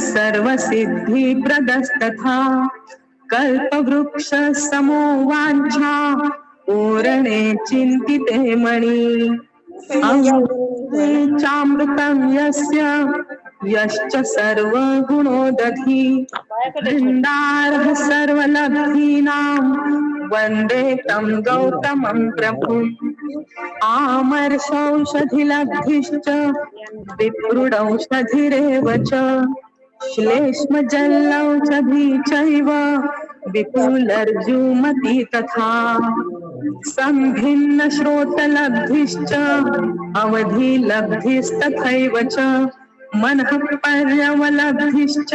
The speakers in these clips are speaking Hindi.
सर्वसिद्धिप्रदस्तथा कल्पवृक्ष समो वाञ्छा पूरणे चिन्तिते मणि चामृतं यस्य यश्च सर्वगुणोदधि भण्डारः सर्वलब्धीनां वन्दे तं गौतमं प्रभुम् आमर्षौषधिलब्धिश्च विप्रुडौषधिरेव च श्लेष्मजल्लौषधी चैव विपुलर्जुमती तथा संभिन्न श्रोतलब्धिश्च अवधिलब्धिस्तथैव च मनः पर्यवलब्धिश्च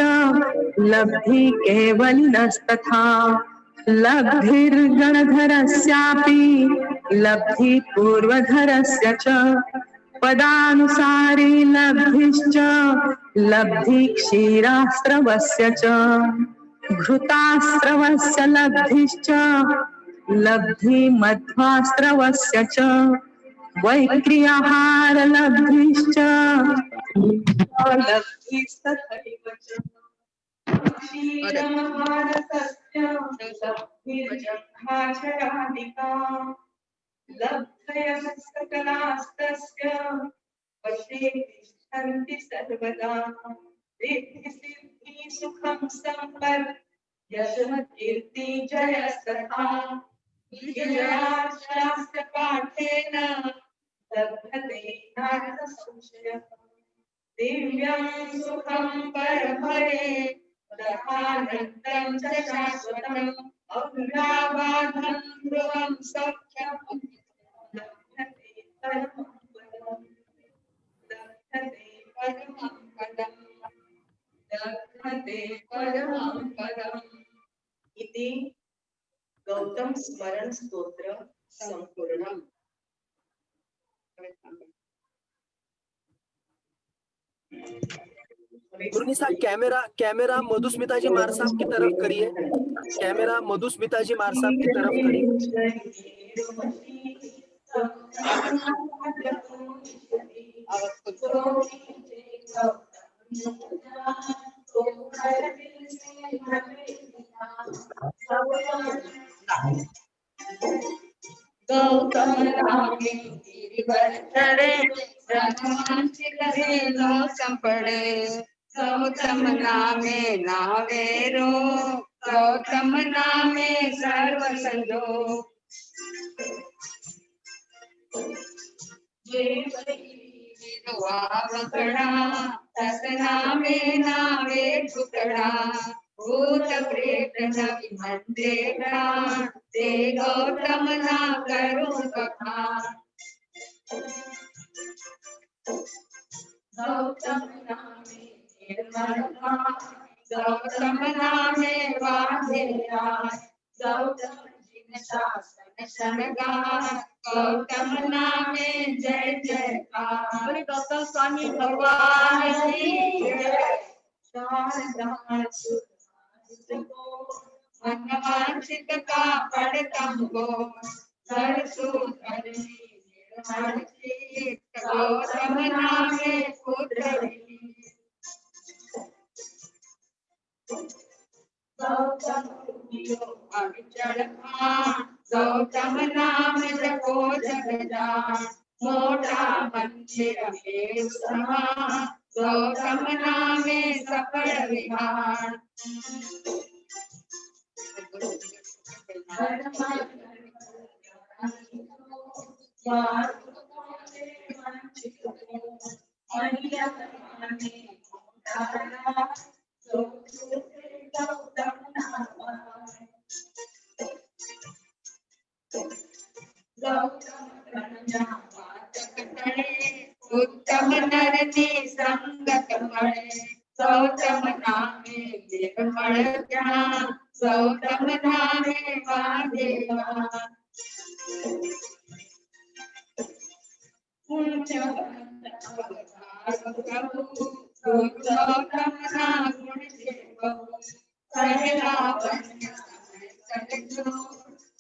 लब्धि केवलिनस्तथा लब्धिर्गणधरस्यापि लब्धि पूर्वधरस्य च पदानुसारी लब्धिश्च लब्धि क्षीरास्त्रवस्य च घृतास्त्रवस्य लब्धिश्च लब्धि मध्वास्त्रवस्य च वैक्रियाहार लब्धिश्च लब्धिस्तथैव च क्षीराहारस्य लब्धिर्जह्राचरादिका लब्धयः सकलास्तस्य वशे तिष्ठन्ति सर्वदा रिद्धि सिद्धि सुखं सम्पत् यशः कीर्ति जयस्तथा शास्त्रपाठेन लभते नार्थसंशयः दिव्यं सुखं परमपरे तथानन्दं च शाश्वतम् अव्याबाधं ध्रुवं सौख्यं लभते परमं पदम् लभते परमं पदम् लभते परमं पदम् इति गौतम स्मरण स्तोत्र संपूर्णम। गुरनीसा कैमरा मधुस्मिता जी मार साहब की तरफ करिए। कैमरा मधुस्मिता जी मार साहब की तरफ करिए। गौतम रामे गिरिवर चढ़े ब्रह्मांचित लो संपड़े गौतम नामे नावेरो गौतम नामे सर्व संजो वकड़ा तस नामे नावे टुकड़ा भूत प्रेत नवि मंदे प्राण ते गौतम ना करूं बखान गौतम नामे निर्मल गौतम नामे वाजे गौतम जिन शासन शनगार गौतम नामे जय जयकार गौतम स्वामी भगवान की मनवांचित का पढ़ तुमको गौतम नामे पुत्र गौतम गौतम नाम जपो जग जान मोटा मंदिर में समा गौतम नामे सफल विहार उत्तम नरती संगत मणे गौतम नामे निर्मल ज्ञान गौतम नामे वादेवा गौतम नाम गुण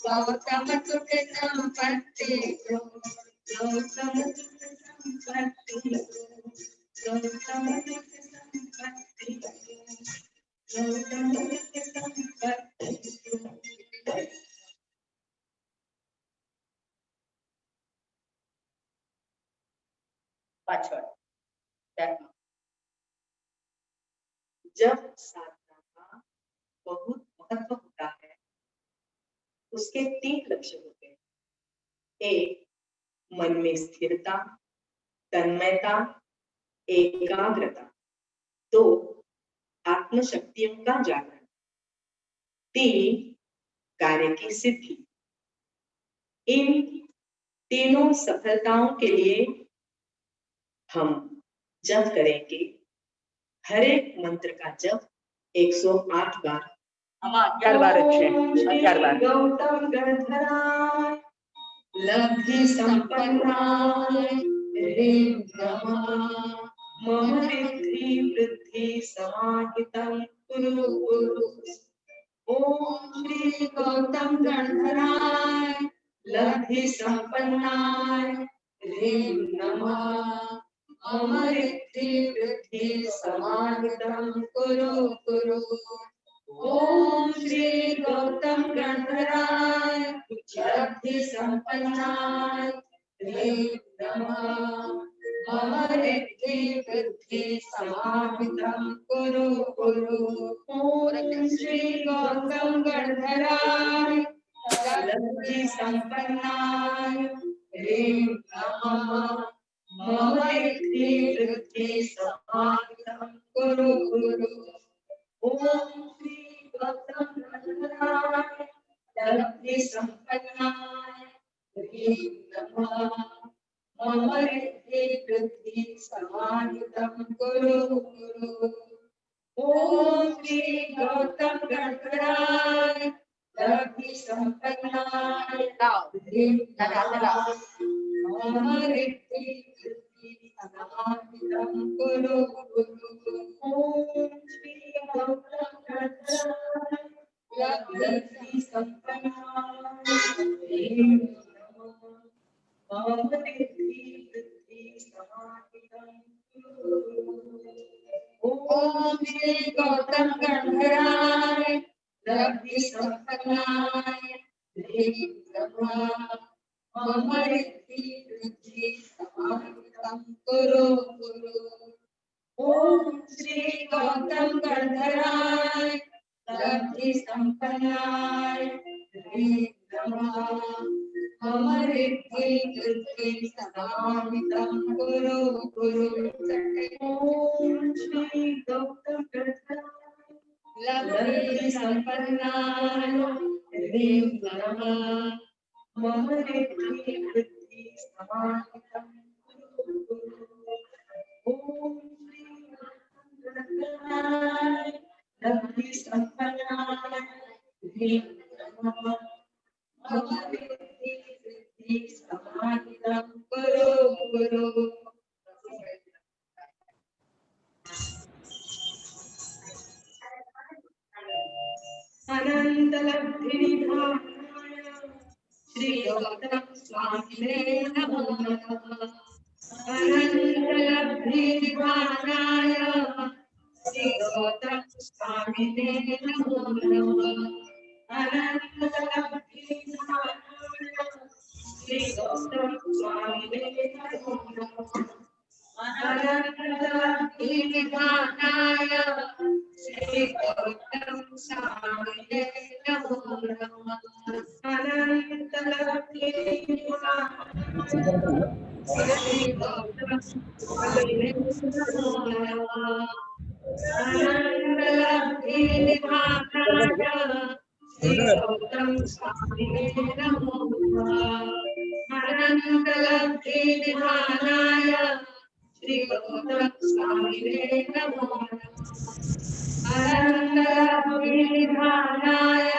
गौतम सुख संपत्ति गौतम संपत्ति पाछड़ जब साधना का बहुत महत्व होता है, उसके 3 लक्ष्य होते हैं। एक, मन में स्थिरता, तन्मयता, एकाग्रता। 2, आत्मशक्तियों का जागरण। 3, कार्य की सिद्धि। इन तीनों सफलताओं के लिए हम जप करेंगे हर एक मंत्र का जप 108 बार। 11 बार अच्छे 11 बार। गौतम गणधराय लब्धि संपन्नाय ह्रीं नमः। मम रिद्धि वृद्धि समाहितं कुरु कुरु। ओम श्री गौतम गणधराय लब्धि संपन्नाय ह्रीं नमः। मम रिद्धि वृद्धि समाहितं कुरु कुरु। ओम श्री गौतम गणधराय लब्धि संपन्नाय ह्रीं नमः। मम रिद्धि वृद्धि समाहितं कुरु कुरु। ओम श्री गौतम गणधराय लब्धि संपन्नाय ह्रीं नमः। मम रिद्धि वृद्धि समाहितं कुरु कुरु। ओम श्री गौतम गणधराय लब्धि संपन्नाय ह्रीं नमः। मम रिद्धि वृद्धि समाहितं कुरु कुरु। ओम श्री गौतम गणधराय लब्धि संपन्नाय ह्रीं नमः। मम रिद्धि वृद्धि समाहितं कुरु कुरु। ओम श्री गौतम गणधराय लब्धि संपन्नाय ह्रीं नमः। मम रिद्धि वृद्धि समाहितं कुरु। ओम श्री गौतम गणधराय लब्धि संपन्नाय ह्रीं नमः। मम रिद्धि वृद्धि समाहितं कुरु कुरु। ओम श्री गौतम गणधराय लब्धि संपन्नाय ह्रीं नमः। मम रिद्धि वृद्धि समाहितं कुरु कुरु। ओम श्री गौतम गणधराय लब्धि संपन्नाय ह्रीं नमः। मम रिद्धि वृद्धि समाहितं कुरु कुरु। ओम श्री गौतम गणधराय लब्धि संपन्नाय ह्रीं नमः। मम रिद्धि वृद्धि समाहितं कुरु कुरु। अनंत लब्धि निधानाय श्री गौतम स्वामिने नमो नमः। अनंत लब्धि निधानाय श्री गौतम स्वामिने नमो नमः। अनंत लब्धि निधानाय श्री गौतम स्वामिने नमो नमः। अनंत लब्धि निधानाय श्री गौतम स्वामिने नमो नमः। अनंत लब्धि निधानाय श्री गौतम स्वामिने नमो नमः। अनंत लब्धि निधानाय श्री गौतम स्वामिने नमो नमः। अनंत लब्धि निधानाय श्री गौतम स्वामिने नमो नमः। अनंत लब्धि निधानाय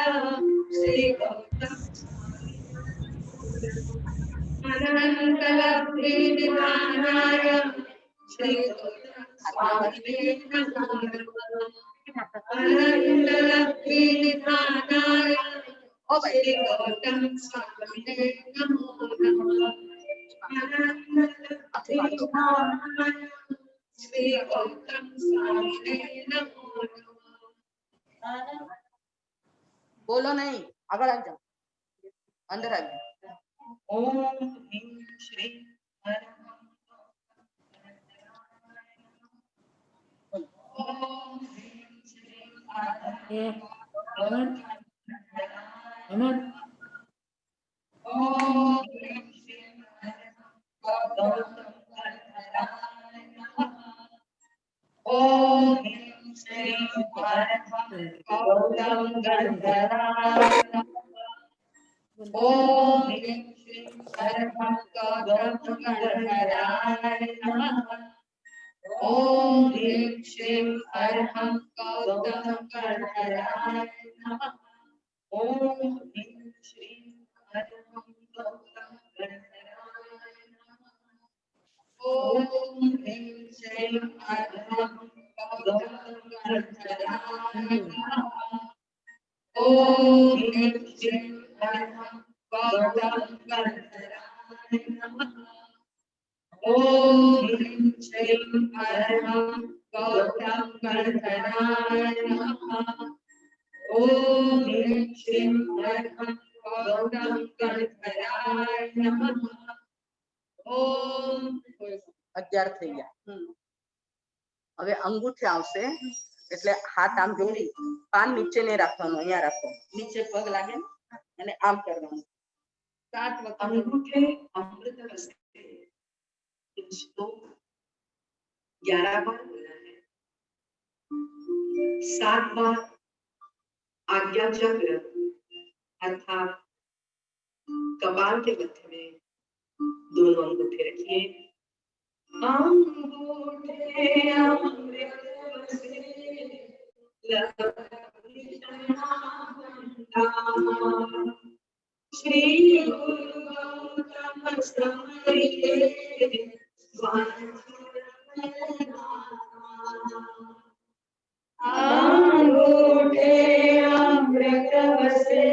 श्री गौतम अनंत लब्धि निधानाय श्री गौतम स्वामिने नमो नमः। अनंत लब्धि निधानाय श्री गौतम स्वामिने नमो नमः। अनंत लब्धि निधानाय श्री गौतम स्वामिने नमो नमः। बोलो नहीं, आगे आ जाओ, अंदर आ जाओ। ओम ह्रीं श्रीं ओम ह्रीं श्रीं ओम ह्रीं श्रीं ओम ह्रीं श्रीं गौतम गंधराय नमः। ओम ह्रीं श्रीं गौतम गंधराय नमः। ओम ह्रीं श्रीं गौतम गंधराय नमः। ओम ह्रीं श्रीं गौतम गंधराय नमः। ओम ह्रीं श्रीं गौतम गंधराय नमः। ओम ह्रीं श्रीं गौतम गंधराय नमः। ओम ह्रीं श्रीं गौतम गंधराय नमः। ओम ह्रीं श्रीं गौतम गंधराय नमः। ओम 11 થઈ ગયા। હવે અંગૂઠે આવશે એટલે હાથ આમ જોડી પાન નીચે નહીં રાખવાનું, અહીંયા રાખો, નીચે પગ લાગે ને અને આમ કરવાનું 7 વખત। अंगूठे अमृत हस्ते इसको 11 बार बोला है। 7 बार आज्ञा चक्र अर्थात कपाल के मध्य में दोनों अंगूठे रखिए। अंगूठे अमृत से श्री गुरु गौतम समरिये अंगूठे अमृत से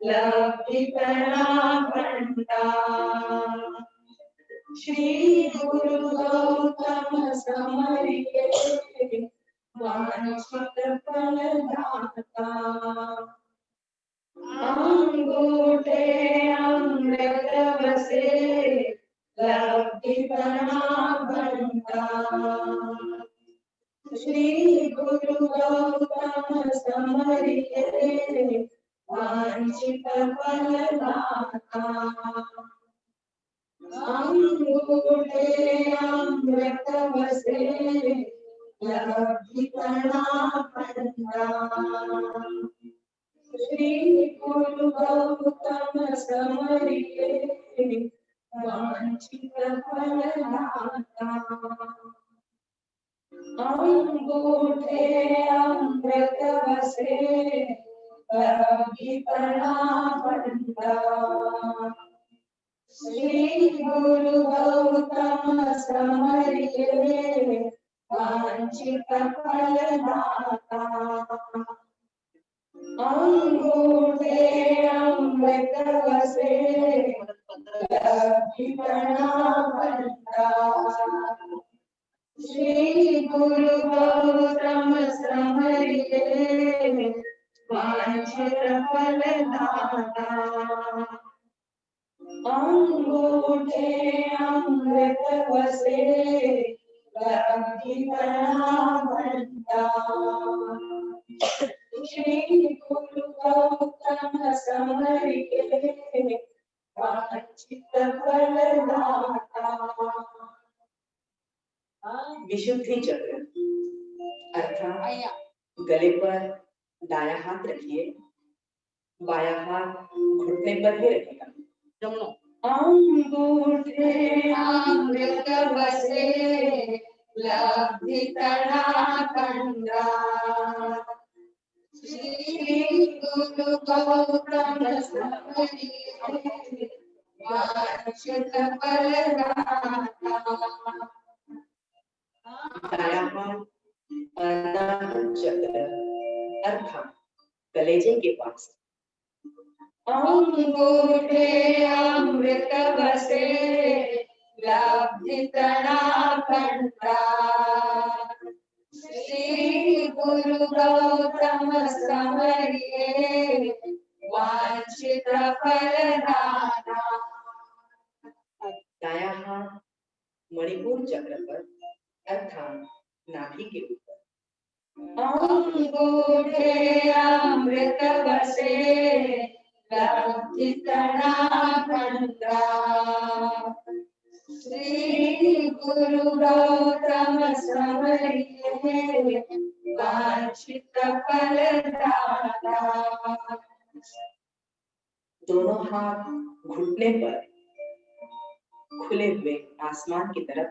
लब्धिकरा भंडार। श्री गुरु गौतम समरिये वांछित फलदाता। अंगूठे अमृत से लब्धिकरा भंडार। श्री गुरु गौतम समरिये वांछित फलदाता। अंगूठे अमृत से लब्धिकरा भंडार। श्री गुरु गौतम समरिये वांछित फलदाता। अंगूठे अमृत से लब्धिकरा भंडार। श्री गुरु गौतम समरिये वांछित फलदाता। अंगूठे अमृत से लब्धिकरा भंडार। श्री गुरु गौतम समरिये वांछित फलदाता। अंगूठे अमृत से लब्धिकरा भंडार। श्री गुरु गौतम समरिये वांछित फलदाता। विशुद्धि चक्र अर्थात गले पर दाया हाथ रखिए, बाया हाथ घुटने पर ही रखेगा। जमनो अंगूठे अमृत से लब्धिकरा भंडार। श्री गुरु गौतम समरिये वांछित फलदाता। दाया हाथ अनाहत चक्र अर्थात कलेजे के पास। अंगूठे अमृत से लब्धिकरा भंडार। श्री गुरु गौतम समरिये वांछित फलदाता। दाया हाथ मणिपुर चक्र पर अर्थात नाभि के ऊपर, अंगूठे अमृत बसे लब्धि तना भंडा। श्री गुरु गौतम समरिये वांछित फलदाता। दोनों हाथ घुटने पर खुले हुए आसमान की तरफ,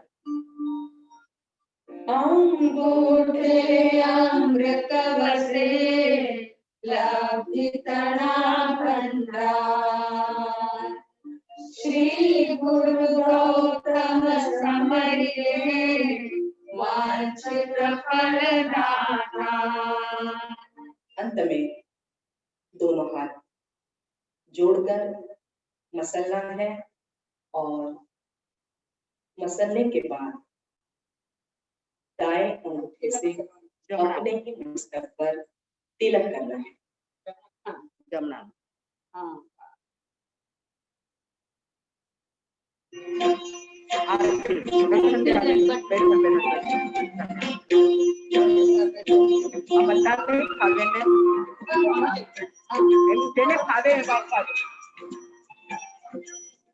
अंगूठे अमृत बसे लब्धि तना भंडार। श्री गुरु गौतम समरिये वांछित फलदाता। अंत में दोनों हाथ जोड़कर मसलना है और मसलने के बाद दाएं अंगूठे से अपने ही मस्तक पर तिलक करना है। जमना। हाँ।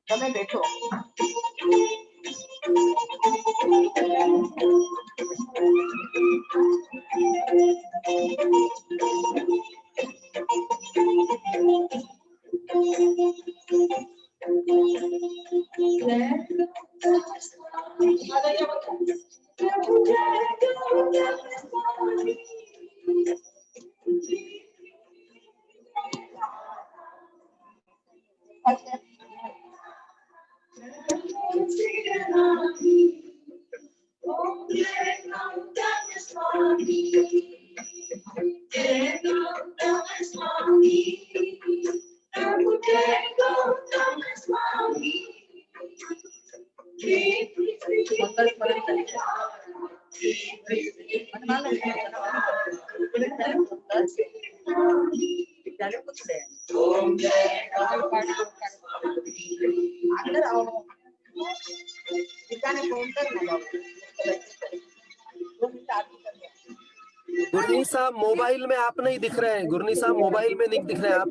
તમે બેઠો गुरनी साहब मोबाइल में आप नहीं दिख रहे हैं, गुरनी साहब मोबाइल में नहीं दिख रहे हैं आप।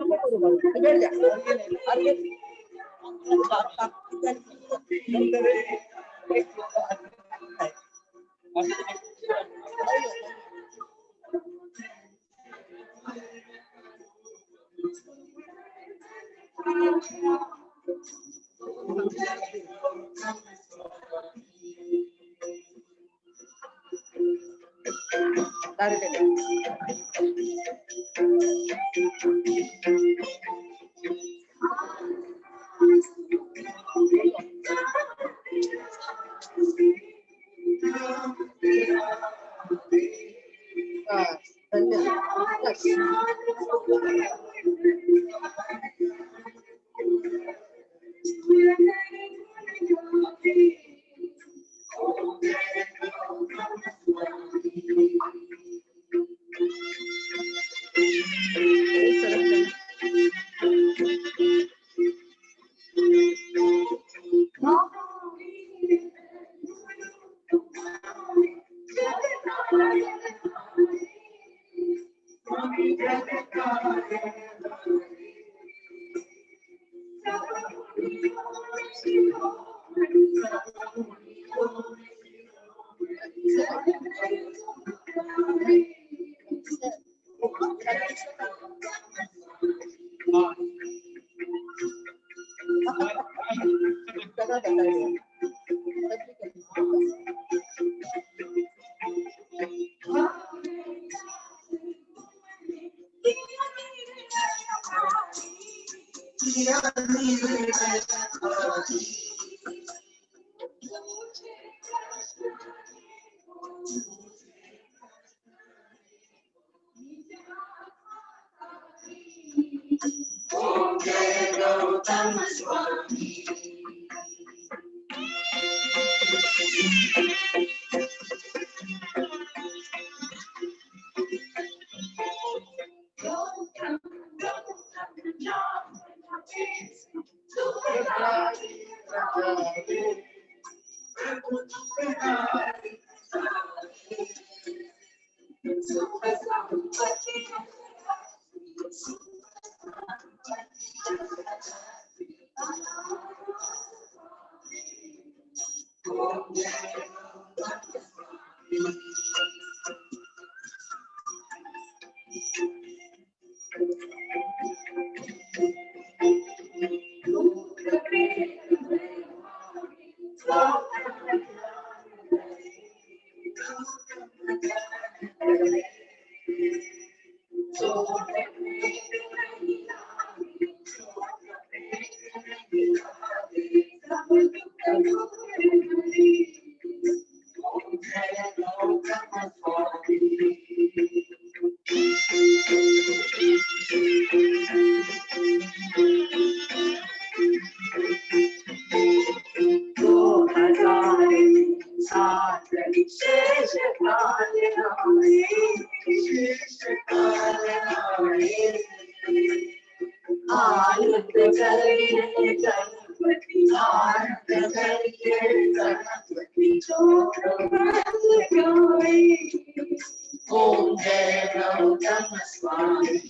Om Jai Gautama Swami.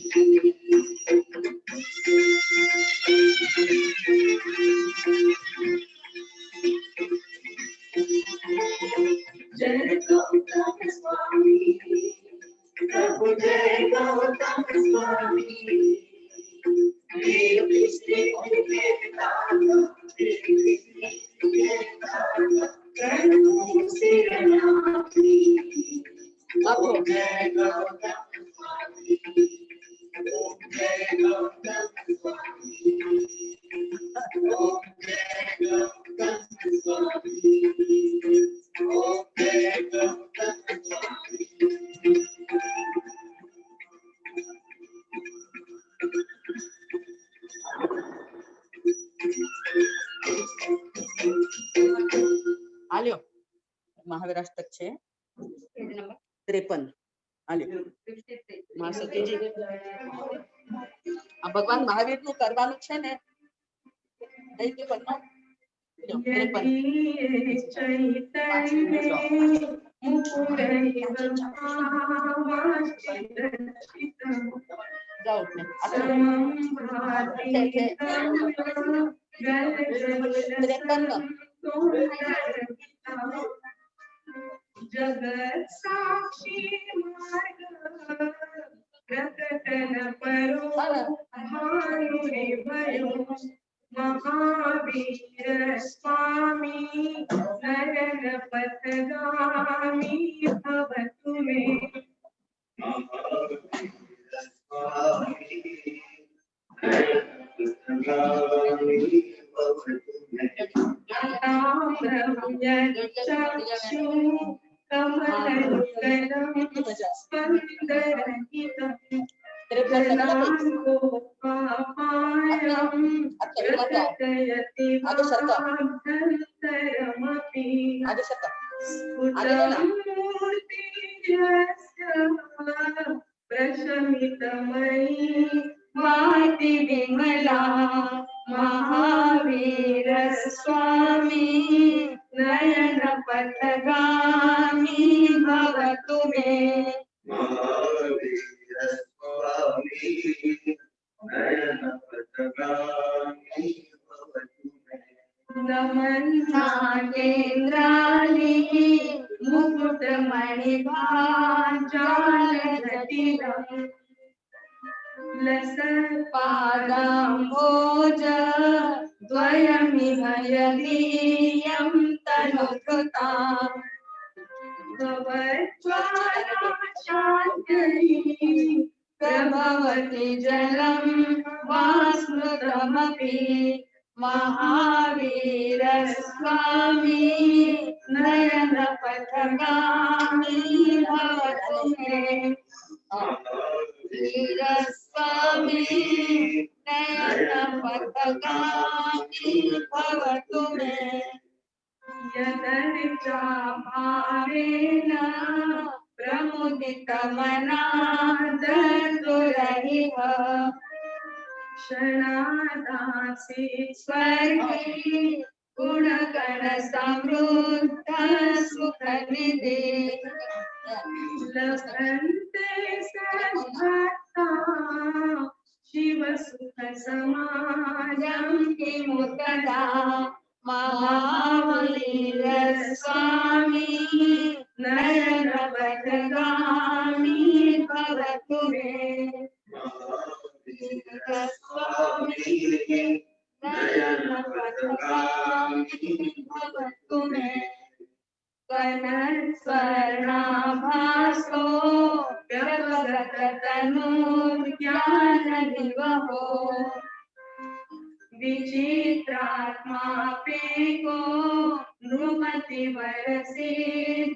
Jai Gautama Swami. Prabhu Jai Gautama Swami. आल्यो महावीराष्टक छे 53 आल्यो महासतीजी आ भगवान महावीर નું કરવાનું છે ને દઈ દે બનો જાઓ जगत साक्षी मार्ग प्रकटन परो भानुरे भयो महावीर स्वामी नयन पथगामी भवतु मे चक्षु कमलदलं स्पन्दरहितं गलाङ्गोपापायं प्रकटयति वाग्दन्तरमपि स्फुटमूर्तिर्यस्य प्रशमितमयी भाति विमला महावीर स्वामी नयन पथगामी भवतु मे महावीर स्वामी नयन पथगामी भवतु मे नमन नागेन्द्राणि मुकुटमणिभाजाल जटिलम् लसत्पादाम्भोज द्वयमिह यदीयं तनुभृता भवज्वालाशान्तरी प्रभवति जलं वास्मृतमपि महावीर स्वामी नयन पथगामी भवतु मे वीर स्वामी नयन पथगामी भवतु मे यदर्चा भावेन प्रमुदितमना दर्दुरहिः क्षणादासी स्वर्गे गुणगण समृद्ध सुखनिधि लभन्ते सद्भक्ता शिव सुख समाजं किमुतदा महावीर स्वामी नयन पथगामी भवतु मे स्वामी नयन पथगामी भवतु मे कनस्वर्णाभासो व्यवगततनु ज्ञाननिवहो विचित्रात्मा पेको नृमति वरसिद्धार्थतनय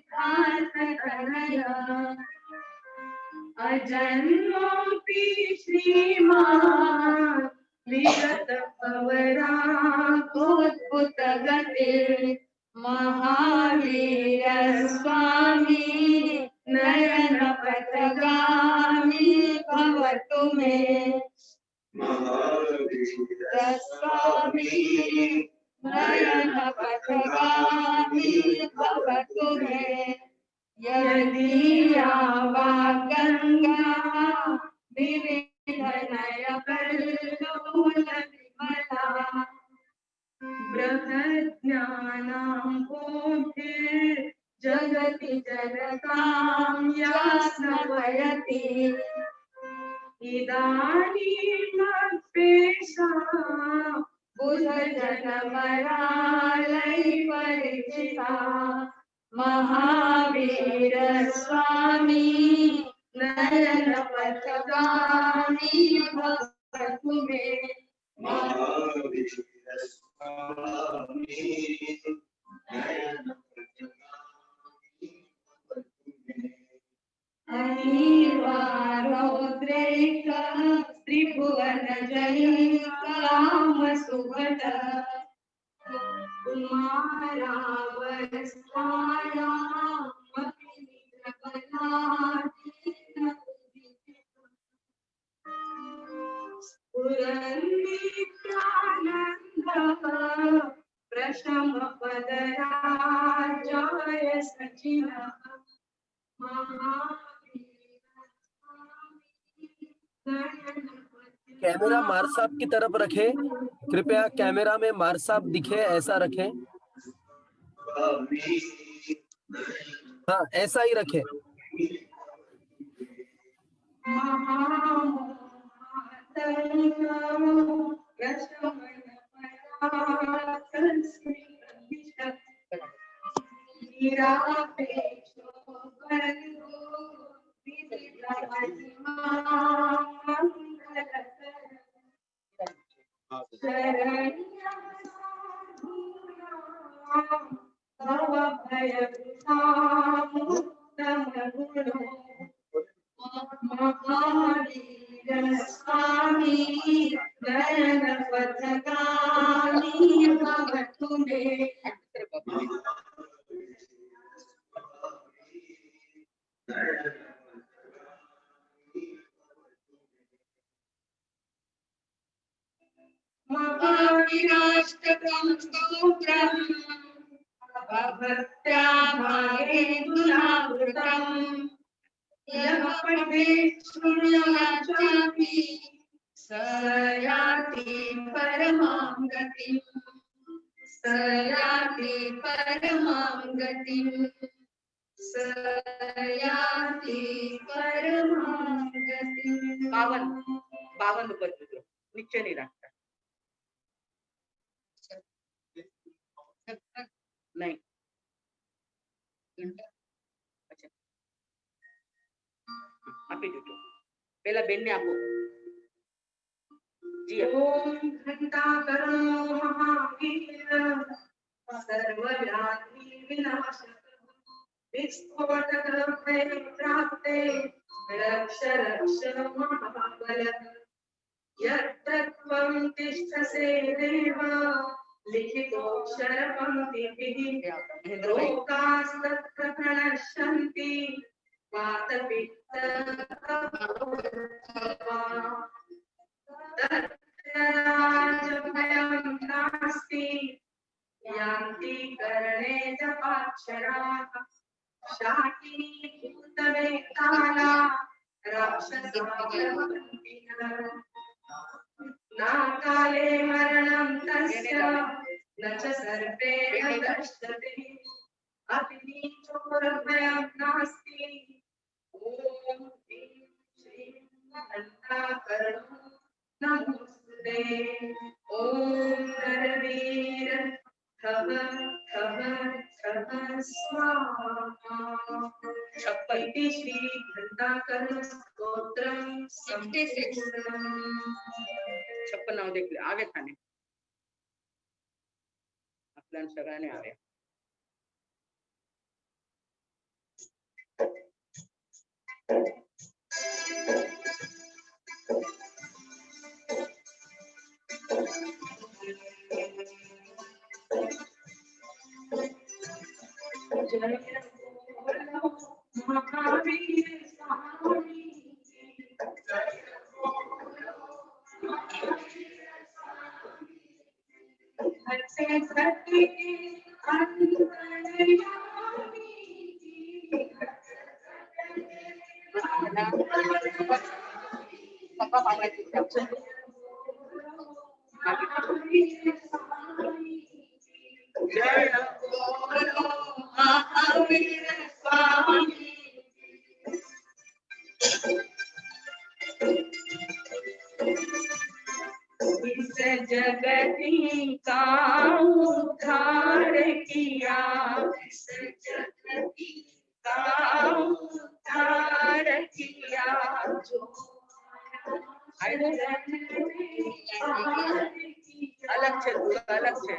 अजन्मोऽपि श्रीमान् विगत पवराकोद्भुतगते महावीर स्वामी नयन पथगामी भवतु मे स्वामी नयन पथगामी भवतु मे यदि यावा गंगा विविधनय कल्लोलविमला बृहज्ञानाम्भोधिर् जगति जगतां यास्नवयति इदानीमप्येषा बुधजनमरालय परिचिता महावीर स्वामी नयन पथगामी भवतु मे अनिवारोद्रेक त्रिभुवन जय काम सुभट कुमारावस्थाया प्रशम पदराजाय सचिना कैमरा मार साहब की तरफ रखें, कृपया कैमरा में मार साहब दिखे ऐसा रखें। हाँ ऐसा ही रखें। महावीर स्वामी नयन पथगामी भवतु मे महावीराष्टकं स्तोत्रम् भक्त्या भागेन्दुनावृतम् यः पठेत् शृणुयाच्चापि स याति परमां गतिम् स याति परमां गतिम् स याति परमां गतिम् 52 ऊपर कीजिए, नीचे नहीं रखता नहीं। अच्छा આપી દીધું, પેલા બેન ને આપો जी। ओम घंटाकरो महावीर सर्वव्याधि विनाशक विस्फोटक भय प्राप्ते रक्ष रक्ष महाबल यत्र त्वं तिष्ठसे देव लिखितोऽक्षरपङ्क्तिभिः लोकास्तत्र प्रणश्यन्ति भयं नास्ति यान्ति कर्णे जपाक्षराः शाकिनी न काले मरणं तस्य न च सर्पेण दंशते अपि नीचोर्भयं नास्ति ॐ ह्रीं श्रीं घण्टाकर्णो नमोस्तुते ॐ नरवीर थव थव थव स्वाहा इति श्री घंटाकर्ण स्तोत्रम 56 देख ले आवे थाने आपल्याला सगळ्यांनी आवे महावीर स्वामी सत्य सत्य के अंतर्यामी जय बोलो महावीर स्वामी इस जगती का उद्धार किया इस जगती का उद्धार किया जो अलग छे अलग छे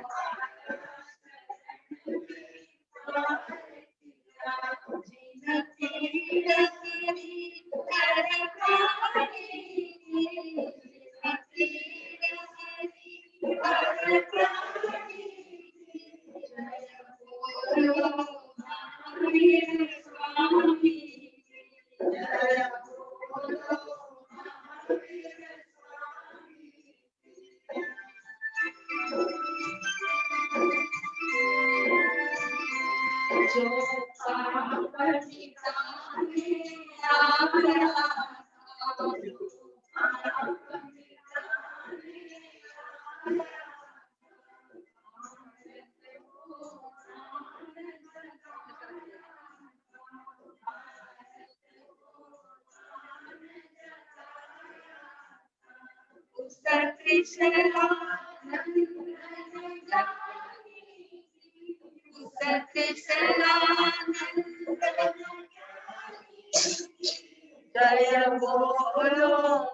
जय बोलो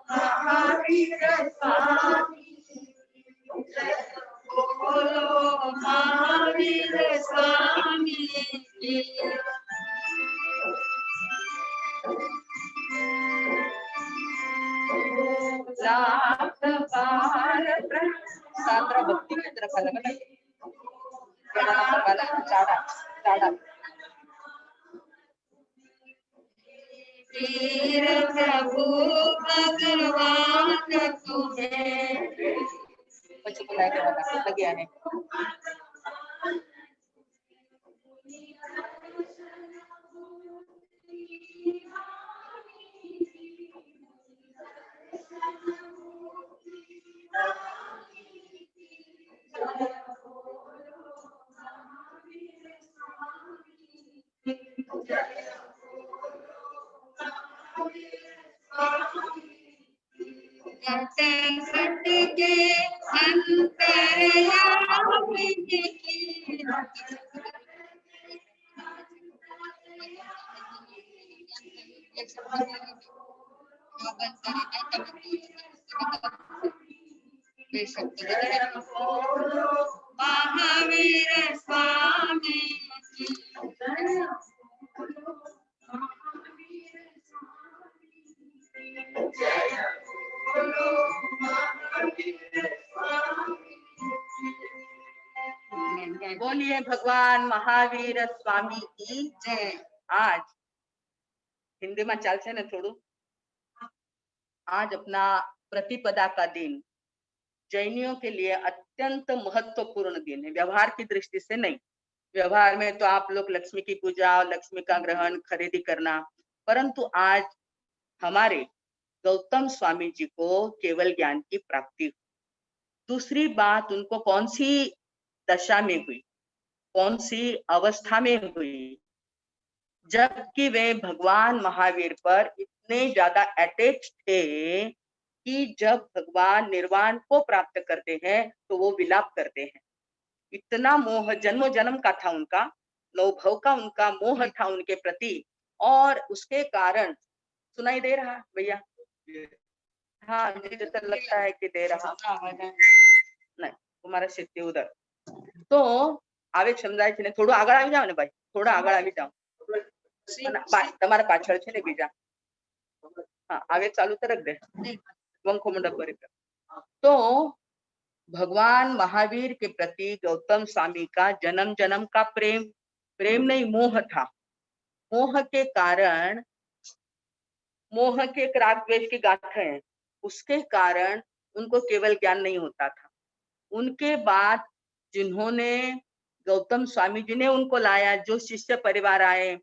महावीर स्वामी जय बोलो महावीर स्वामी लाख बार सान्द्रा भक्ति की तरफ अलग अलग चाड़ा चाड़ा वीर प्रभु भगवान तुम्हें बच्चे को लाके लगे आने सट के अंतर्यामी महावीर स्वामी बोलिए भगवान महावीर स्वामी की जय। आज हिंदी में चलશે ने थोड़ू। आज अपना प्रतिपदा का दिन जैनियों के लिए अत्यंत महत्वपूर्ण दिन है, व्यवहार की दृष्टि से नहीं। व्यवहार में तो आप लोग लक्ष्मी की पूजा और लक्ष्मी का ग्रहण खरीदी करना, परंतु आज हमारे गौतम स्वामी जी को केवल ज्ञान की प्राप्ति हुई। दूसरी बात, उनको कौन सी दशा में हुई, कौन सी अवस्था में हुई, जबकि वे भगवान महावीर पर इतने ज्यादा अटैच थे कि जब भगवान निर्वाण को प्राप्त करते हैं तो वो विलाप करते हैं। इतना मोह जन्म जन्म का था उनका, नौभव का उनका मोह था उनके प्रति, और उसके कारण सुनाई दे रहा भैया? हाँ, मुझे तो लगता है कि दे रहा नहीं, तुम्हारा सिद्धि उधर तो आवेग समझाय છે ને થોડું આગળ આવી જાવ ને ભાઈ, થોડા આગળ આવી જાવ, તમારા પાછળ છે ને બીજા, हाँ आवेग चालू तो रख दे, वंखो मंडप पर। तो भगवान महावीर के प्रति गौतम स्वामी का जन्म जन्म का प्रेम, प्रेम नहीं मोह था। मोह के कारण, मोह के राग द्वेष की गाथा है, उसके कारण उनको केवल ज्ञान नहीं होता था। उनके बाद जिन्होंने गौतम स्वामी जी ने उनको लाया, जो शिष्य परिवार आए,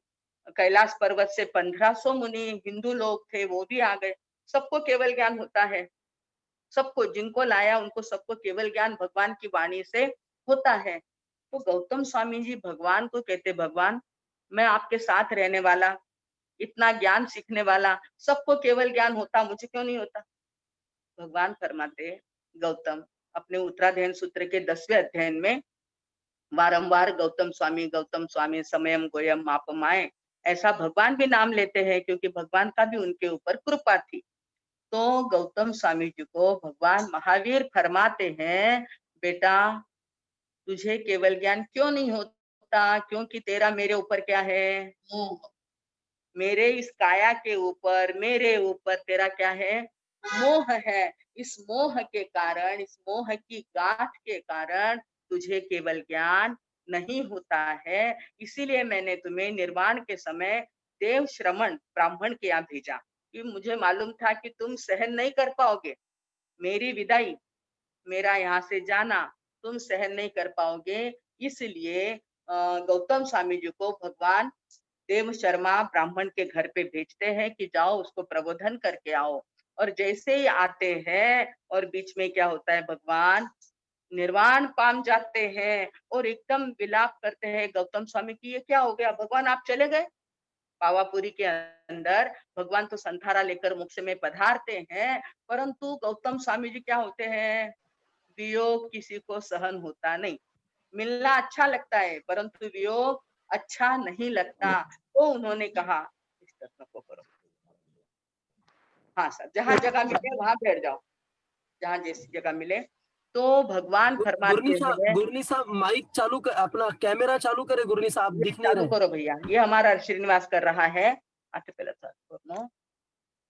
कैलाश पर्वत से 1500 मुनि हिंदू लोग थे, वो भी आ गए। सबको केवल ज्ञान होता है, सबको, जिनको लाया उनको सबको केवल ज्ञान भगवान की वाणी से होता है। तो गौतम स्वामी जी भगवान को कहते, भगवान मैं आपके साथ रहने वाला, इतना ज्ञान सीखने वाला, सबको केवल ज्ञान होता, मुझे क्यों नहीं होता? भगवान फरमाते, गौतम अपने उत्तराध्ययन सूत्र के 10वें अध्ययन में बारंबार गौतम स्वामी समयम गोयम मापमाए ऐसा भगवान भी नाम लेते हैं, क्योंकि भगवान का भी उनके ऊपर कृपा थी। तो गौतम स्वामी जी को भगवान महावीर फरमाते हैं, बेटा तुझे केवल ज्ञान क्यों नहीं होता? क्योंकि तेरा मेरे ऊपर क्या है? मोह। मेरे इस काया के ऊपर, मेरे ऊपर तेरा क्या है? मोह है। इस मोह के कारण, इस मोह की गांठ के कारण तुझे केवल ज्ञान नहीं होता है। इसीलिए मैंने तुम्हें निर्वाण के समय देव श्रमण ब्राह्मण के यहाँ भेजा, कि मुझे मालूम था कि तुम सहन नहीं कर पाओगे मेरी विदाई, मेरा यहाँ से जाना तुम सहन नहीं कर पाओगे। इसलिए गौतम स्वामी जी को भगवान देव शर्मा ब्राह्मण के घर पे भेजते हैं कि जाओ उसको प्रबोधन करके आओ। और जैसे ही आते हैं और बीच में क्या होता है, भगवान निर्वाण पाम जाते हैं और एकदम विलाप करते हैं गौतम स्वामी की, ये क्या हो गया भगवान, आप चले गए? पावापुरी के अंदर भगवान तो संथारा लेकर मोक्ष में पधारते हैं, परंतु गौतम स्वामी जी क्या होते हैं? वियोग किसी को सहन होता नहीं। मिलना अच्छा लगता है परंतु वियोग अच्छा नहीं लगता। तो उन्होंने कहा इस तरह को करो, हाँ सर, जहाँ जगह मिले वहां बैठ जाओ, जहाँ जैसी जगह मिले। तो भगवान फरमाते हैं, गुरनी साहब माइक चालू कर, अपना कैमरा चालू करे गुरनी साहब, दिख नहीं चालू रहे। करो भैया, ये हमारा श्रीनिवास कर रहा है। आते पहले सर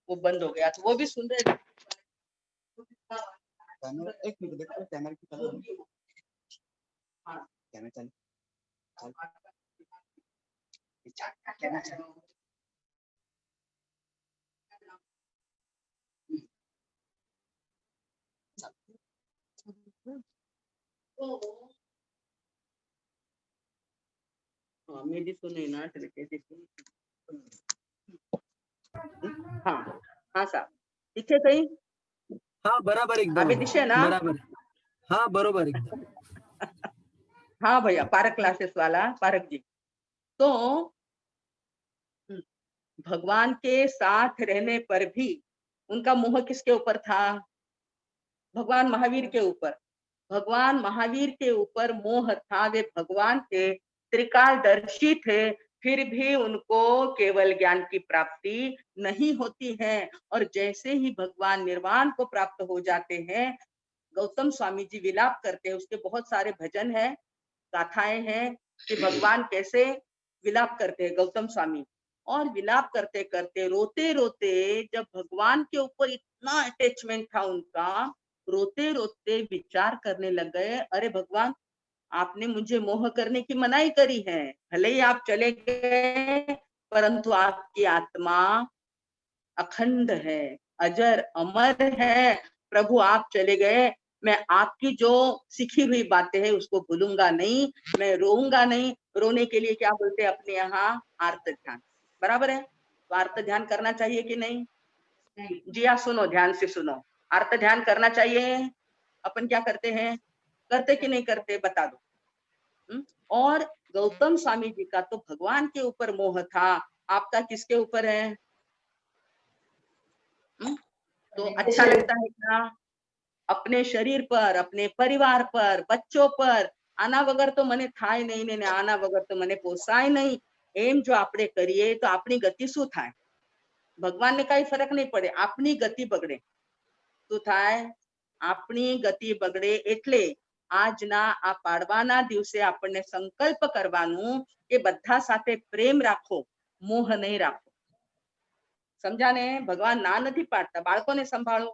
वो बंद हो गया, तो वो भी सुन रहे। एक मिनट देखो कैमरा की तरफ, हाँ कैमरा चल कैमरा चल। हाँ मेरी सुने ना, हाँ हाँ साहब दिखे कहीं? हाँ बराबर एकदम, अभी दिशे ना? बराबर, हाँ बरोबर एकदम। हाँ भैया, पारक क्लासेस वाला पारक जी। तो भगवान के साथ रहने पर भी उनका मोह किसके ऊपर था? भगवान महावीर के ऊपर। भगवान महावीर के ऊपर मोह था, वे भगवान के त्रिकालदर्शी थे, फिर भी उनको केवल ज्ञान की प्राप्ति नहीं होती है। और जैसे ही भगवान निर्वाण को प्राप्त हो जाते हैं, गौतम स्वामी जी विलाप करते हैं। उसके बहुत सारे भजन हैं, गाथाएं हैं कि भगवान कैसे विलाप करते हैं गौतम स्वामी। और विलाप करते करते, रोते रोते, जब भगवान के ऊपर इतना अटैचमेंट था उनका, रोते रोते विचार करने लग गए, अरे भगवान आपने मुझे मोह करने की मनाही करी है, भले ही आप चले गए परंतु आपकी आत्मा अखंड है, अजर अमर है। प्रभु आप चले गए, मैं आपकी जो सीखी हुई बातें हैं उसको भूलूंगा नहीं, मैं रोऊंगा नहीं। रोने के लिए क्या बोलते हैं अपने यहाँ? आर्त ध्यान। बराबर है, तो आर्त ध्यान करना चाहिए कि नहीं? जी हाँ, सुनो, ध्यान से सुनो। अर्थ ध्यान करना चाहिए। अपन क्या करते हैं, करते कि नहीं करते, बता दो। और गौतम स्वामी जी का तो भगवान के ऊपर मोह था, आपका किसके ऊपर है? तो अच्छा लगता है क्या? अपने शरीर पर, अपने परिवार पर, बच्चों पर, આના વગર તો મને થાય નહીં ને આના વગર તો મને પોસાય નહીં, એમ જો આપણે કરીએ તો આપણી ગતિ શું થાય? ભગવાનને કઈ ફરક નહીં પડે, આપણી ગતિ બગડે. શું થાય? આપણી ગતિ બગડે. એટલે આજના આ પાડવાના દિવસે આપણને સંકલ્પ કરવાનું કે બધા સાથે પ્રેમ રાખો, મોહ નહીં રાખો. સમજા ને? ભગવાન ના નથી પાડતા, બાળકોને સંભાળો,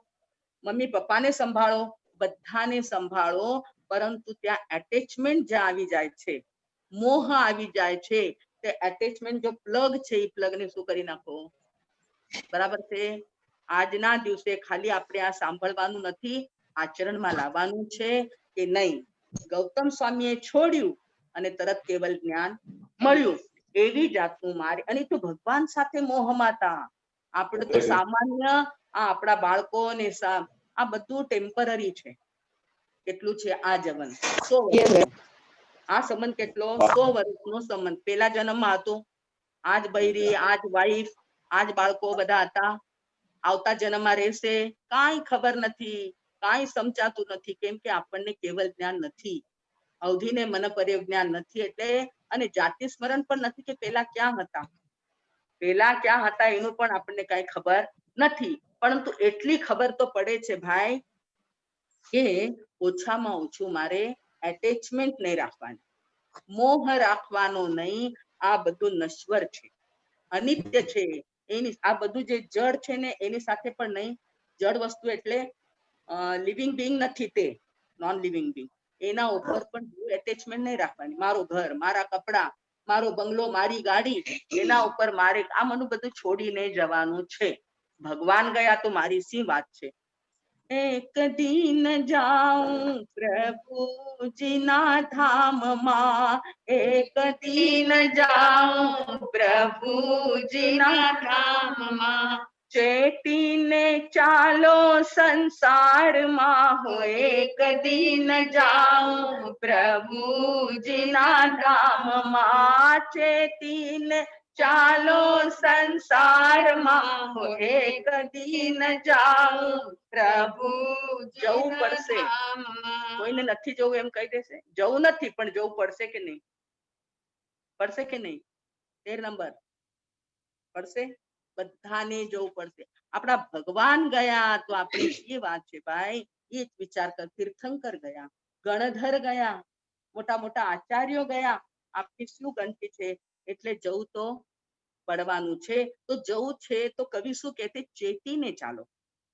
મમ્મી પપ્પાને સંભાળો, બધાને સંભાળો, પરંતુ ત્યાં એટેચમેન્ટ જ્યાં આવી જાય છે, મોહ આવી જાય છે, તે એટેચમેન્ટ જો પ્લગ છે એ પ્લગને શું કરી નાખો? બરાબર છે? આજના દિવસે ખાલી આપણે આ સાંભળવાનું નથી, આચરણમાં લાવવાનું છે કે નહીં. ગૌતમ સ્વામીએ છોડ્યું અને તરત કેવલ જ્ઞાન મળ્યું. એવી જાતનું મારે, અને તો ભગવાન સાથે મોહમાં હતા. આપણે તો સામાન્ય આ આપણા બાળકો ને આ બધું ટેમ્પરરી છે. કેટલું છે આ જવન? 100 વર્ષ. આ સંબંધ કેટલો? 100 વર્ષનો સંબંધ. પેલા જન્મમાં હતો, આજ બૈરી, આજ વાઈફ, આજ બાળકો બધા હતા. આવતા જન્મમાં રહેશે, કાંઈ ખબર નથી, કાંઈ સમજાતું નથી. કેમ કે આપણને કેવલ જ્ઞાન નથી, અવધિને મન પર્ય જ્ઞાન નથી. એટલે અને જાતિ સ્મરણ પણ નથી કે પેલા ક્યાં હતા, પેલા ક્યાં હતા એનું પણ આપણને કઈ ખબર નથી. પરંતુ એટલી ખબર તો પડે છે ભાઈ કે ઓછામાં ઓછું મારે એટેચમેન્ટ નહીં રાખવાની, મોહ રાખવાનો નહીં. આ બધું નશ્વર છે, અનિત્ય છે. એની આ બધું જે જડ છે ને એની સાથે પણ નહીં. જડ વસ્તુ એટલે લિવિંગ બિંગ નથી, તે નોન લિવિંગ બિંગ. એના ઉપર પણ એટેચમેન્ટ નહીં રાખવાની. મારું ઘર, મારા કપડા, મારો બંગલો, મારી ગાડી, એના ઉપર મારે આ મનું બધું છોડીને જવાનું છે. ભગવાન ગયા તો મારી શી વાત છે? એક દિન જાઉં પ્રભુજીના ધામમાં, એક દિન જાઉં પ્રભુજીના ધામમાં, ચેતીને ચાલો સંસારમાં, હો એક દિન જાઉં પ્રભુજીના ધામમાં, ચેતીને ચાલો સંસારમાં, હો એક દિન જાઉં પ્રભુ. જવું પડશે. કોઈને નથી જવું એમ કહી દેશે? જવું નથી પણ જવું પડશે કે નહીં? પડશે કે નહીં? 13 નંબર પડશે. બધાને જવું પડશે. આપણા ભગવાન ગયા તો આપણી શી વાત છે ભાઈ? એ જ વિચાર કર. તીર્થંકર ગયા, ગણધર ગયા, મોટા મોટા આચાર્યો ગયા, આપણી શું ગણતી છે? એટલે જવું તો પડવાનું છે. તો જવું છે તો કવિ શું કહેતે? ચેતીને ચાલો.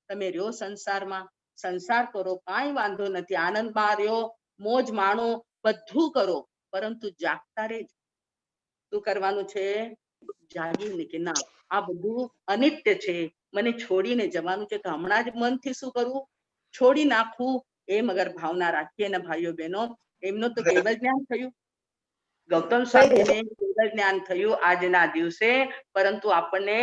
તમે રહ્યો સંસારમાં, સંસાર કરો, કાંઈ વાંધો નથી, આનંદમાં રહ્યો, મોજ માણો, બધું કરો, પરંતુ જાગતા રહેજો. શું કરવાનું છે? જાગીને કે ના, આ બધું અનિત્ય છે, મને છોડીને જવાનું છે. તો હમણાં જ મનથી શું કરવું? છોડી નાખવું. એમ અગર ભાવના રાખીએ ને ભાઈઓ બહેનો, એમનો તો કેવલ જ્ઞાન થયું. ગૌતમ સ્વામીને કેવલ જ્ઞાન થયું આજના દિવસે. પરંતુ આપણને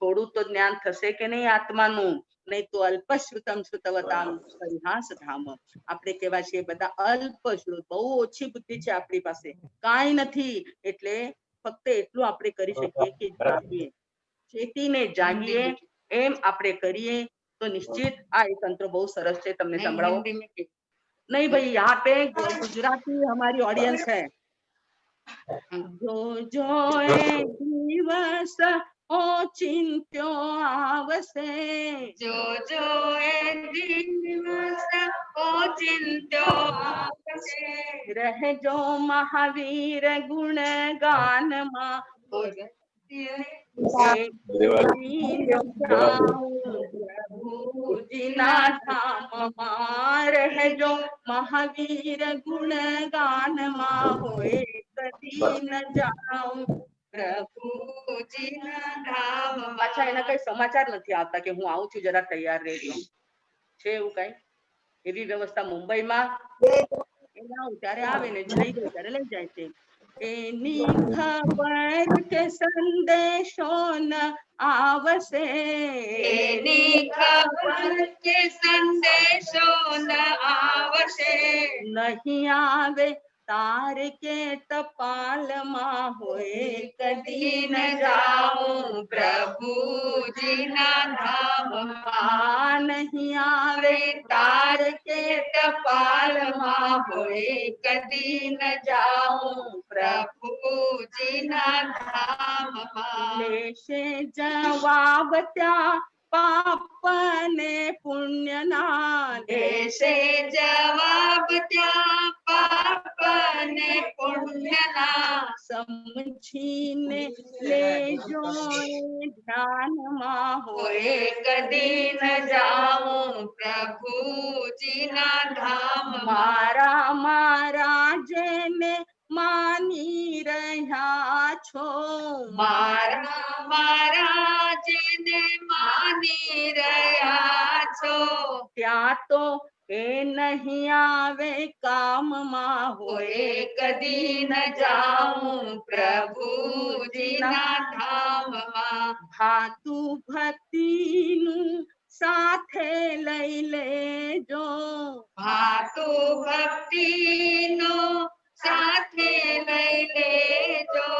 થોડું તો જ્ઞાન થશે કે નહીં આત્માનું? નહીં તો અલ્પશ્રુતમ શ્રુતવતામ પરિહાસ ધામ. આપણે કેવા છીએ બધા અલ્પશ્રુત, બહુ ઓછી બુદ્ધિ છે આપણી પાસે, કાંઈ નથી. એટલે ફક્ત એટલું આપણે કરી શકીએ કે જાગીએ, ચેતીને જાગીએ. એમ આપણે કરીએ તો નિશ્ચિત આ એક તંત્ર બહુ સરસ છે. તમને સંભળાવો? नहीं भाई, यहाँ पे गुजराती हमारी ऑडियंस है. जो जो ए दिवस ओचिंत्यो आवसे, जो जो ए दिवस ओचिंत्यो आवसे, रहजो महावीर गुण गान मा, પ્રભુજીના ધામમાં, રહેજો મહાવીર ગુણ ગાનમાં, હોય કદી ન જાઉં પ્રભુજીના ધામમાં. પાછા એના કઈ સમાચાર નથી આવતા કે હું આવું છું, જરા તૈયાર રહેજો. છે એવું કઈ? એવી વ્યવસ્થા મુંબઈમાં ત્યારે આવે ને જઈ ગઈ ત્યારે લઈ જાય છે. એની ખબર કે સંદેશો ન આવશે, એની ખબર કે સંદેશો ન આવશે, નહીં આવે તાર કે ટપાલમાં હોય કદી ન જાઉં પ્રભુજીના ધામમાં. નહીં આવે તાર કે ટપાલમાં હોય કદી ન જાઉં પ્રભુજીના ધામમાં. લેશે જવાબ ત્યાં પાપ ને પુણ્યના, દેશે જવાબ ત્યાં પાપ ને પુણ્યના. સમજીને લેજો એ ધ્યાનમાં હોય હોય કદી ન જાઉં પ્રભુજીના ધામમાં. મારા મારા જેને માની રહ્યા છો, મારા મારા જેને માની રહ્યા છો, ત્યાં તો એ નહીં આવે કામમાં હોય હોય કદી ન જાઉં પ્રભુજીના ધામમાં. ભાતુ ભક્તિનું સાથે લઈ લેજો, ભાતુ ભક્તિનો સાથે લઈ લેજો,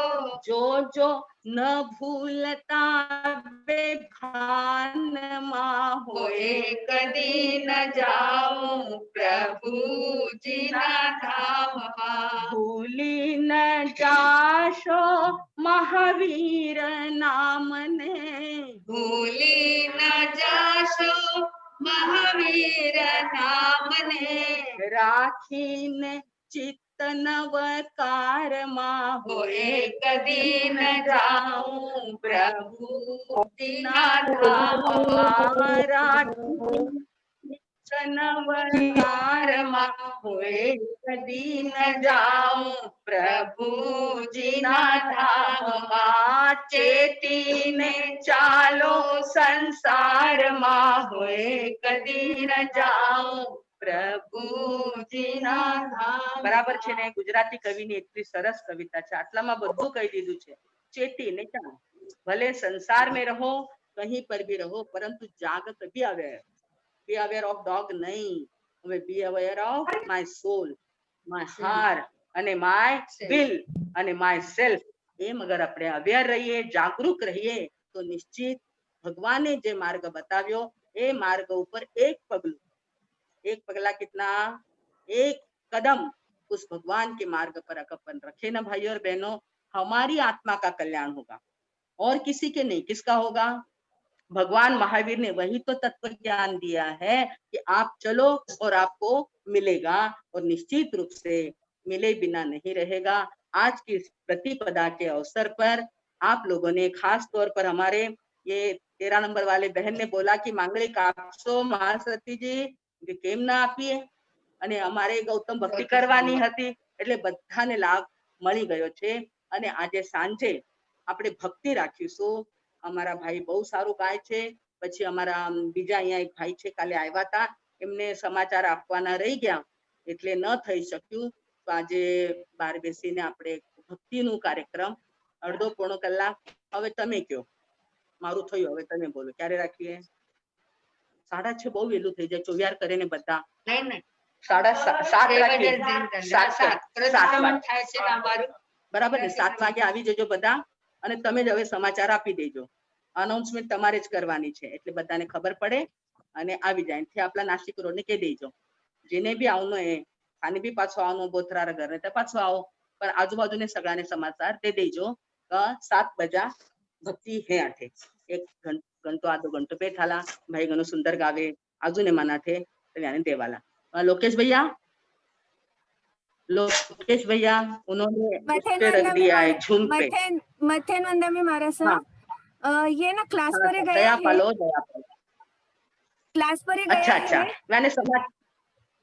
જોજો ન ભૂલતા બે ભાનમાં હોય હોય કદી ન જાઉં પ્રભુજીના ધામમાં. ભૂલી ન જાશો મહાવીર નામને, ભૂલી ન જાશો મહાવીર નામને, રાખીને ચિત્ત નવકારમાં હોય કદી ન જાઉં પ્રભુજીના ધામમાં. રાખીને નવકારમાં હોય કદી ન જાઉં પ્રભુજીના ધામમાં. ચેતીને ચાલો સંસારમાં હોય કદી ન જાઉં પ્રભુજીના ધામ. બરાબર છે ને? ગુજરાતી કવિની એટલી સરસ કવિતા છે, આટલામાં બધું કહી દીધું છે. ચેતીને ચાલો, ભલે સંસાર में रहो कहीं पर भी रहो, परंतु जागत बी अवेयर ऑफ डॉग नहीं, હવે be aware of my soul, my heart અને માય વિલ અને માય સેલ્ફ. એમ અગર આપણે અવેર રહીએ, જાગૃત રહીએ, તો નિશ્ચિત ભગવાને જે માર્ગ બતાવ્યો એ માર્ગ ઉપર એક પગલું, एक पगला कितना, एक कदम उस भगवान के मार्ग पर अपन रखे ना भाई और बहनों, हमारी आत्मा का कल्याण होगा और किसी के नहीं. किसका होगा? भगवान महावीर ने वही तो तत्व ज्ञान दिया है कि आप चलो और आपको मिलेगा, और निश्चित रूप से मिले बिना नहीं रहेगा. आज की इस प्रतिपदा के अवसर पर आप लोगों ने खास तौर पर हमारे ये 13 नंबर वाले बहन ने बोला कि मांगलिक आपसो महासती जी કેમ ના આપીએ, અને અમારે ગૌતમ ભક્તિ કરવાની હતી એટલે બધાને લાભ મળી ગયો છે. અને આજે સાંજે આપણે ભક્તિ રાખીશું. અમારા ભાઈ બહુ સારું ગાય છે. પછી અમારા બીજા અહીંયા એક ભાઈ છે, કાલે આવ્યા હતા, એમને સમાચાર આપવાના રહી ગયા એટલે ન થઈ શક્યું. તો આજે બહાર બેસીને આપણે ભક્તિનું કાર્યક્રમ અડધો પોણો કલાક. હવે તમે કયો, મારું થયું, હવે તમે બોલો. ક્યારે રાખીએ? 6:30 બહુ વહેલું થઈ જાય, ચોવિયાર કરે ને બધા. નહીં નહીં 7:30 રાખીએ. પ્રતિક્રમણ થાય છે ને અમારું. બરાબર ને? 7 વાગે આવી જજો બધા, અને તમે જ હવે સમાચાર આપી દેજો. અનાઉન્સમેન્ટ તમારે જ કરવાની છે એટલે બધાને ખબર પડે અને આવી જાય. એથી આપણા નાસિક રોડ ને કહી દેજો, જેને બી આવનો એ આને બી પાછો આવનો, બોથરા ઘર ને પાછો આવો, પણ આજુબાજુને સગળાને સમાચાર દે દેજો કે 7 બજા ભક્તિ હે આઠે. એક घंटो आधो घंटो बैठाला भाई गणो सुंदर गावे आजूने मना थे तो यानी देवाला. लोकेश भैया उन्होंने उस पे रख दिया है झूम पे. मथेन वंदे में मारा सा ये ना क्लास पर गए दया पालो क्लास पर गए. अच्छा मैंने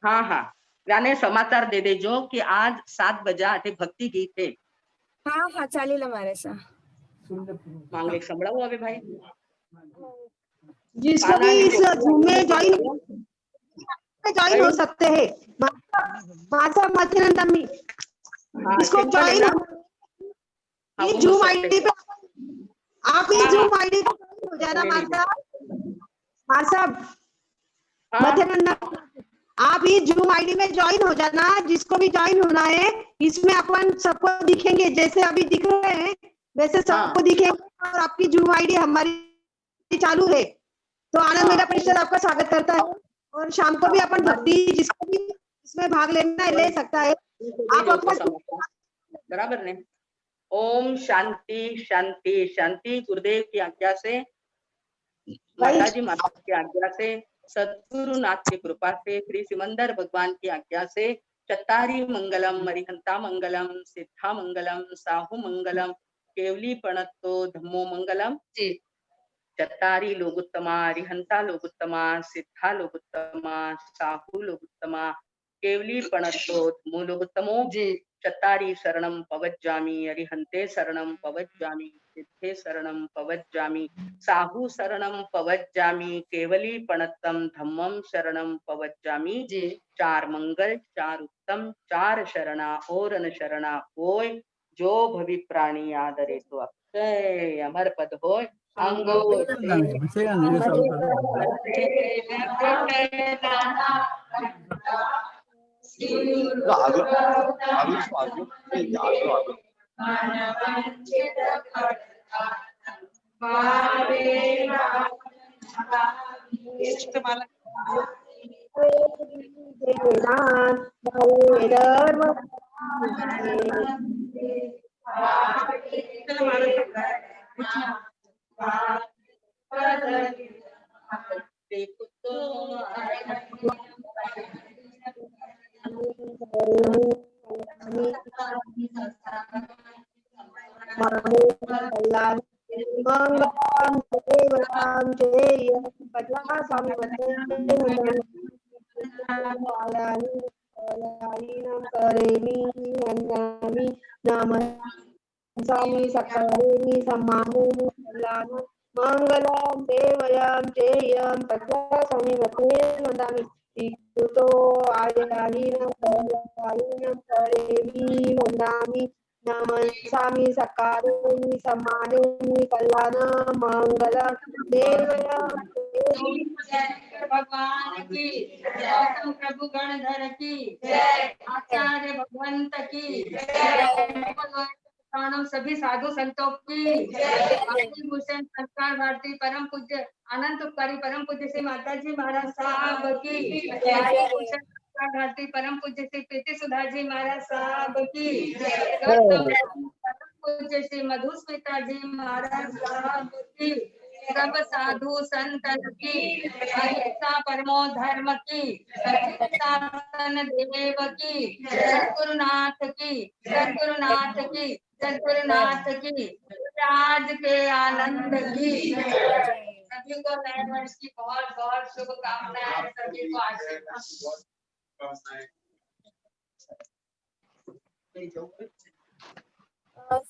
हाँ मैंने समाचार दे देजो कि आज 7 बजा आटे भक्ति गीत है. हाँ चालेल हमारे सा. मांगलिक संभળાવો હવે ભાઈ. जिसको भी इस झूम में ज्वाइन हो सकते हैं. माता मथेनंदमी इसको ज्वाइन हाँ, ये वो जूम मुझसे आईडी पे आप ये हाँ, जूम आईडी पे हो जाना मार साहब हाँ, मध्यानंद आप ये जूम आईडी में ज्वाइन हो जाना। जिसको भी ज्वाइन होना है इसमें अपन सबको दिखेंगे, जैसे अभी दिख रहे हैं वैसे सबको दिखेंगे और आपकी जूम आईडी हमारी चालू है। तो आनंद मेला परिषद आपका स्वागत करता है और शाम को भी अपन भक्ति जिसको भी इसमें भाग लेना है ले सकता है। आप अपना बराबर ने। ओम शांति शांति शांति। गुरुदेव की आज्ञा से, माताजी महाराज की आज्ञा से, सद्गुरुनाथ की कृपा से, श्री सिमंदर भगवान की आज्ञा से, चत्तारी मंगलम, मरिहंता मंगलम, सिद्धा मंगलम, साहु मंगलम, केवली प्रणतो धम्मो मंगलम। चत्तारी लोगुत्तमा, रिहंता लोगुत्तमा, सिद्धा लोगुत्तमा, साहु लोगुत्तमा, केवली प्रणतो धम्मो लोगुत्तमो। चत्तारी शरणं पवज्जामि, अरिहंते शरणं पवज्जामि, सिद्धे शरणं पवज्जामि, साहु शरणं पवज्जामि, केवली प्रणतम धम्मम शरणं पवज्जामि। चार मंगल, चार उत्तम, चार शरणा और न शरणा होय, जो भवि प्राणी आदरे तो अक्षय अमर पद होय। मंगलम देवयम चेयम पद्मासनि वंदामि तो आयीनम करेमि वंदामि नमस्सामि सकारेमि सम्मानेमि कल्याणं मंगलम देवयम भगवान की गौतम प्रभु गणधर की जय, आचार्य भगवंत की जय, प्रणव सभी साधु संतों की जय, भूषण संस्कार भारती परम पूज्य अनंत उपकारी परम पूज्य श्री माताजी महाराज साहब की जय, भूषण संस्कार भारती परम पूज्य श्री प्रीति सुधा जी महाराज साहब की जय, परम पूज्य श्री मधुस्मिता जी महाराज साहब की, सब साधु संतन की, अहिंसा परमो धर्म की, शासन देव की, सद्गुरुनाथ की, सद्गुरुनाथ की, सद्गुरुनाथ की, राज के आनंद की। सभी को नए वर्ष की बहुत बहुत शुभकामनाएं, सभी को आशीर्वाद।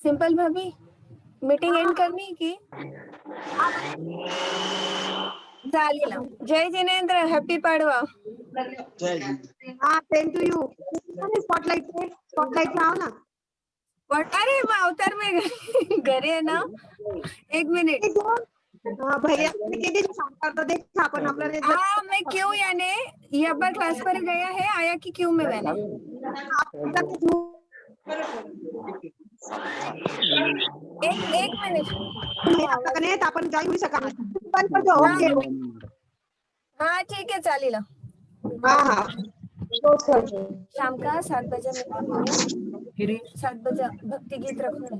सिंपल भाभी मीटिंग एंड करनी की झाली ना। जय जिनेंद्र, हैप्पी पाडवा। हाँ थैंक यू। स्पॉटलाइट आओ ना। अरे मैं अवतार में घरे है ना, एक मिनिट। हाँ भैया तो देखा अपन आपला हाँ मैं क्यों याने यहाँ पर क्लास पर गया है, आया कि क्यों में मैंने एक मिनिट आपण जॉईन होऊ शका। हाँ ठीक है चालेल। हाँ हाँ शाम का 7 बजे मीटिंग है, 7 बजे भक्ति गीत रखना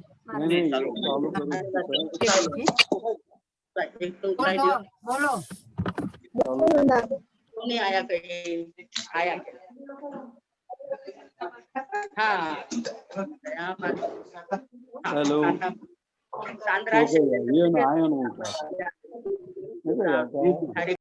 बोलो नहीं आया कहीं आया हाँ हेलो सांद्रा ये ना आया ना हरे